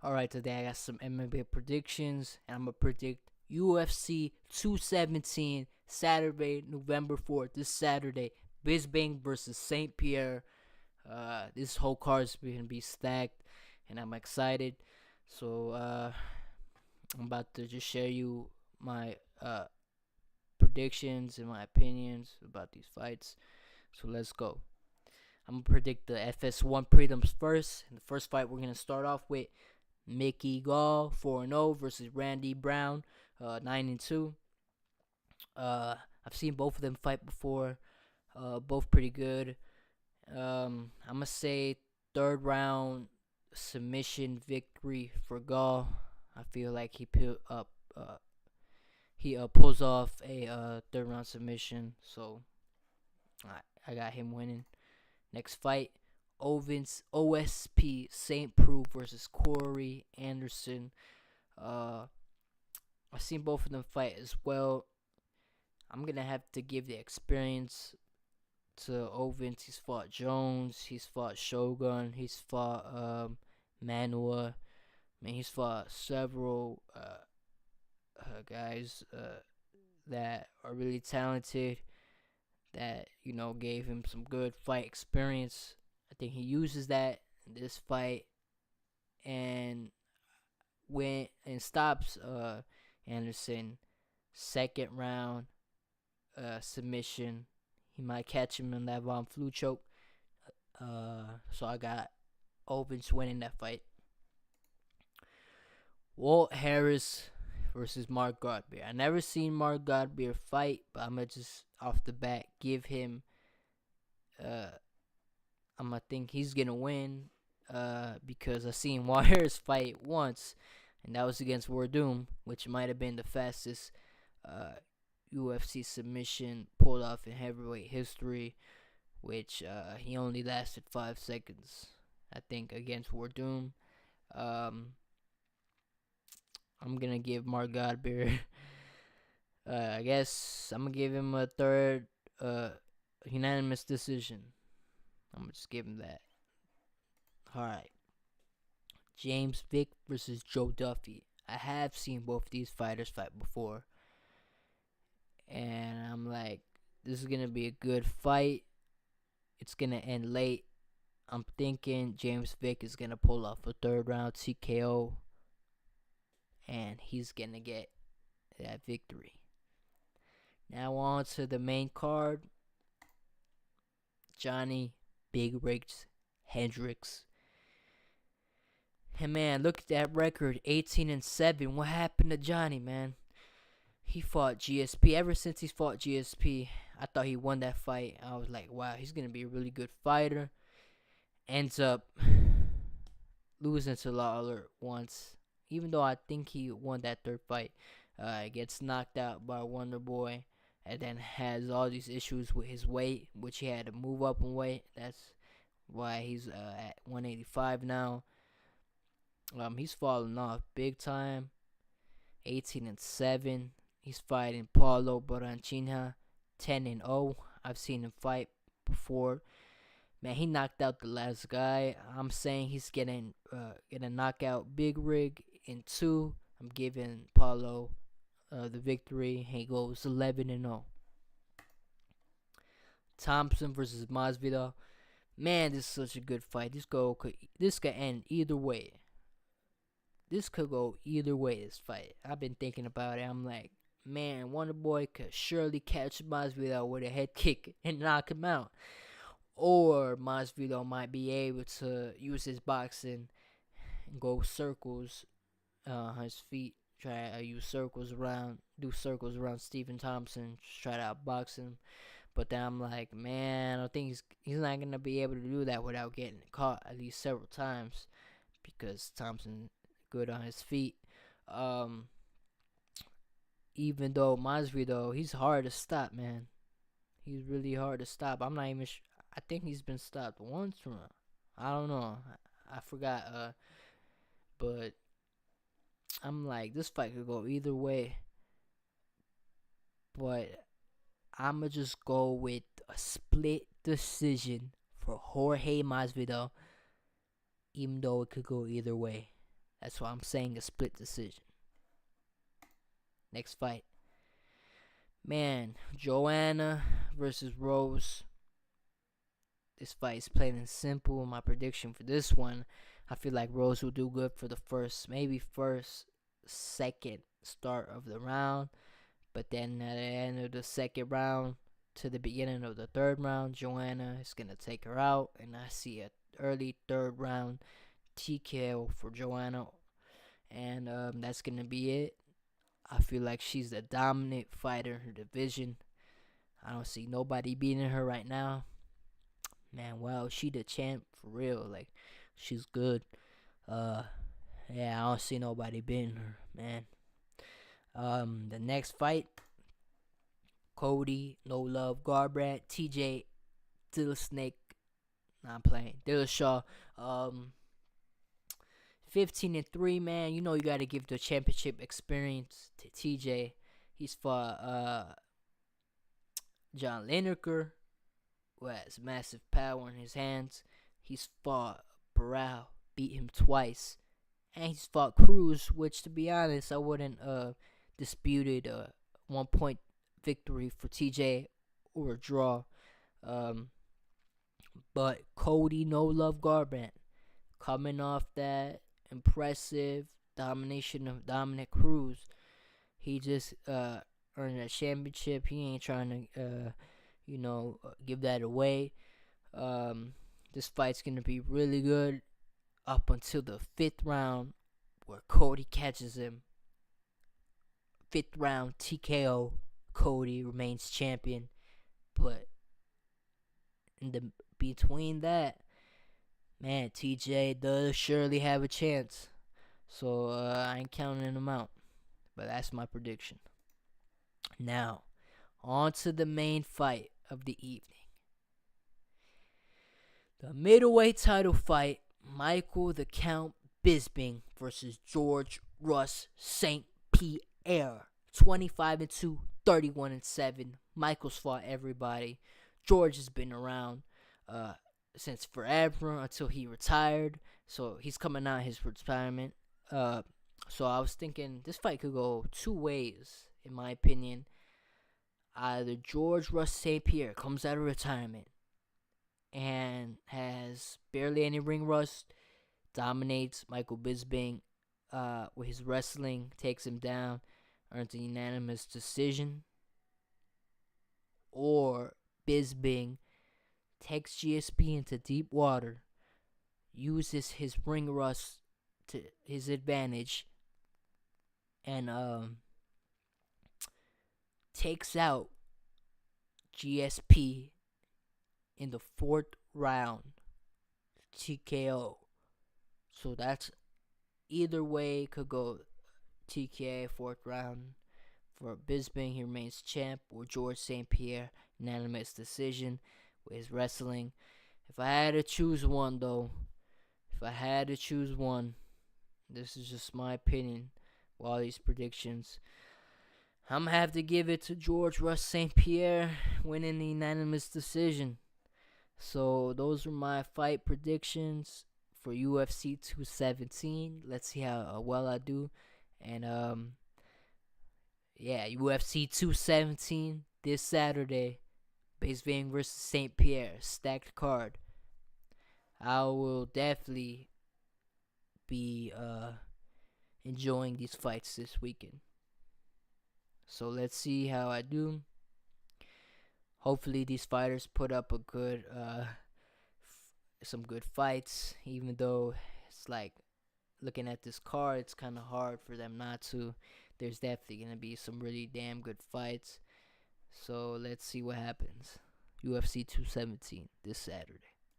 Alright, today I got some MMA predictions, and I'm going to predict UFC 217, Saturday, November 4th, this Saturday, Bisbing versus St. Pierre. This whole card is going to be stacked, and I'm excited. So, I'm about to just share you my predictions and my opinions about these fights. So, let's go. I'm going to predict the FS1 prelims first. In the first fight, we're going to start off with Mickey Gall 4-0 versus Randy Brown 9-2. I've seen both of them fight before. Both pretty good. I'm gonna say third round submission victory for Gall. I feel like he pulls off a third round submission, so I got him winning. Next fight, OSP St. Preux versus Corey Anderson. I've seen both of them fight as well. I'm going to have to give the experience to Ovens. He's fought Jones. He's fought Shogun. He's fought Manua. He's fought several guys that are really talented, that, gave him some good fight experience. I think he uses that in this fight and went and stops Anderson second round submission. He might catch him in that Von Flue choke. So I got Ovens winning that fight. Walt Harris versus Mark Godbeer. I never seen Mark Godbeer fight, but I'm gonna just off the bat give him. I'm gonna think he's gonna win. Because I seen Walt Harris fight once, and that was against Werdum, which might have been the fastest UFC submission pulled off in heavyweight history, which he only lasted 5 seconds, I think, against Werdum. I'm gonna give Mark Godbeer. I guess I'm gonna give him a third unanimous decision. I'm gonna just give him that. Alright. James Vick versus Joe Duffy. I have seen both these fighters fight before, and I'm like, this is gonna be a good fight. It's gonna end late. I'm thinking James Vick is gonna pull off a third round TKO, and he's gonna get that victory. Now on to the main card. Johnny Big Rigs Hendricks. And man, look at that record, 18-7. What happened to Johnny, man? He fought GSP. Ever since he's fought GSP, I thought he won that fight. I was like, wow, he's gonna be a really good fighter. Ends up losing to Lawler once, even though I think he won that third fight. Gets knocked out by Wonder Boy, and then has all these issues with his weight, which he had to move up in weight. That's why he's at 185 now. He's falling off big time. 18-7. He's fighting Paulo Boranchinha, 10-0. I've seen him fight before. Man, he knocked out the last guy. I'm saying he's gonna knock out Big Rig in 2. I'm giving Paulo the victory. He goes 11-0. Thompson versus Masvidal. Man, this is such a good fight. This could end either way. This could go either way, this fight. I've been thinking about it. I'm like, man, Wonder Boy could surely catch Masvidal with a head kick and knock him out. Or Masvidal might be able to use his boxing and go circles on his feet. Try to do circles around Stephen Thompson. Just try to outbox him. But then I'm like, man, I think he's not going to be able to do that without getting caught at least several times, because Thompson good on his feet. Even though Masvidal, he's hard to stop, man. He's really hard to stop. I'm not even I think he's been stopped once from, I don't know. I forgot. But I'm like, this fight could go either way. But I'ma just go with a split decision for Jorge Masvidal, even though it could go either way. That's why I'm saying a split decision. Next fight. Man, Joanna versus Rose. This fight is plain and simple. My prediction for this one, I feel like Rose will do good for the second start of the round. But then at the end of the second round to the beginning of the third round, Joanna is going to take her out. And I see an early third round TKO for Joanna. And that's going to be it. I feel like she's the dominant fighter in her division. I don't see nobody beating her right now. Man, wow, she the champ for real. Like, she's good. Yeah, I don't see nobody beating her, man. The next fight, Cody No Love Garbrandt, TJ Dillashaw. Nah, I'm playing. Dillashaw. 15-3, man. You know you gotta give the championship experience to TJ. He's fought John Lineker, who has massive power in his hands. He's fought Barao, beat him twice, and he's fought Cruz, which, to be honest, I wouldn't disputed a 1-point victory for TJ or a draw. But Cody No Love Garbrandt, coming off that impressive domination of Dominic Cruz, he just earned a championship. He ain't trying to give that away. This fight's gonna be really good up until the 5th round, where Cody catches him. 5th round TKO. Cody remains champion. But in the between that, man, TJ does surely have a chance. So I ain't counting him out. But that's my prediction. Now, on to the main fight of the evening. The middleweight title fight, Michael the Count Bisping versus George Russ St. Pierre. 25-2, 31-7. Michael's fought everybody. George has been around since forever until he retired. So he's coming out of his retirement. So I was thinking this fight could go two ways, in my opinion. Either George Russ St. Pierre comes out of retirement and has barely any ring rust, dominates Michael Bisping with his wrestling, takes him down, earns a unanimous decision. Or Bisping takes GSP into deep water, uses his ring rust to his advantage, and takes out GSP in the 4th round TKO. So that's either way could go. TKO 4th round for Bisping. He remains champ. Or George St. Pierre, unanimous decision with his wrestling. If I had to choose one, though, this is just my opinion with all these predictions, I'm going to have to give it to George Russ St. Pierre winning the unanimous decision. So those are my fight predictions for UFC 217. Let's see how well I do. And UFC 217 this Saturday, Bisping versus St. Pierre, stacked card. I will definitely be enjoying these fights this weekend. So let's see how I do. Hopefully these fighters put up a good some good fights, even though it's like looking at this card, it's kind of hard for them not to. There's definitely going to be some really damn good fights. So let's see what happens. UFC 217 this Saturday.